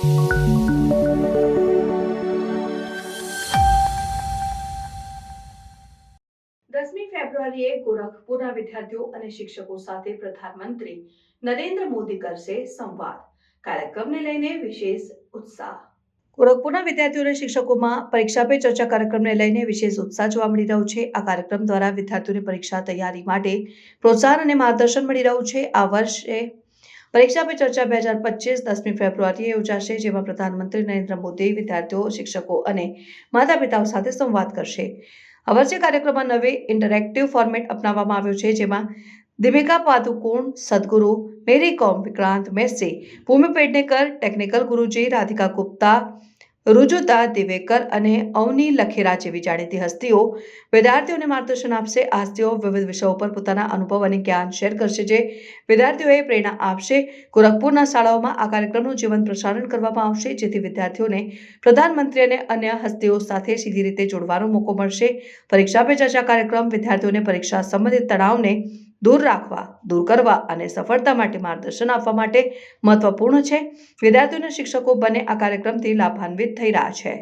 10મી ફેબ્રુઆરીએ ગોરખપુરના વિદ્યાર્થીઓ અને શિક્ષકો સાથે પ્રધાનમંત્રી નરેન્દ્ર મોદી કરશે સંવાદ. કાર્યક્રમને લઈને વિશેષ ઉત્સાહ. ગોરખપુરના વિદ્યાર્થીઓ અને શિક્ષકોમાં પરીક્ષા પે ચર્ચા કાર્યક્રમને લઈને વિશેષ ઉત્સાહ જોવા મળી રહ્યો છે. આ કાર્યક્રમ દ્વારા વિદ્યાર્થીઓને પરીક્ષા તૈયારી માટે પ્રોત્સાહન અને માર્ગદર્શન મળી રહ્યું છે. આ વર્ષે પરીક્ષા પે ચર્ચા 2025 10મી ફેબ્રુઆરીએ યોજાશે, જેમાં પ્રધાનમંત્રી નરેન્દ્ર મોદી વિદ્યાર્થીઓ, શિક્ષકો અને માતા પિતાઓ સાથે સંવાદ કરશે. આ વર્ષે કાર્યક્રમમાં નવી ઇન્ટરેક્ટિવ ફોર્મેટ અપનાવવામાં આવ્યો છે, જેમાં દીપિકા પાદુકોણ, સદગુરુ, મેરી કોમ, વિક્રાંત મેસી, ભૂમિ પેડનેકર, ટેકનિકલ ગુરુજી, રાધિકા ગુપ્તા, રુજુતા દિવેકર અને અવની લખેરા જેવી જાણીતી હસ્તીઓ વિદ્યાર્થીઓને માર્ગદર્શન આપશે. આ હસ્તીઓ વિવિધ વિષયો પર પોતાના અનુભવ અને જ્ઞાન શેર કરશે, જે વિદ્યાર્થીઓએ પ્રેરણા આપશે. ગોરખપુરના શાળાઓમાં આ કાર્યક્રમનું જીવંત પ્રસારણ કરવામાં આવશે, જેથી વિદ્યાર્થીઓને પ્રધાનમંત્રી અને અન્ય હસ્તીઓ સાથે સીધી રીતે જોડવાનો મોકો મળશે. પરીક્ષા પે ચર્ચા કાર્યક્રમ વિદ્યાર્થીઓને પરીક્ષા સંબંધિત તણાવને દૂર કરવા અને સફળતા માટે માર્ગદર્શન આપવા માટે મહત્વપૂર્ણ છે. વિદ્યાર્થીઓ અને શિક્ષકો બંને આ કાર્યક્રમથી લાભાન્વિત થઈ રહ્યા છે.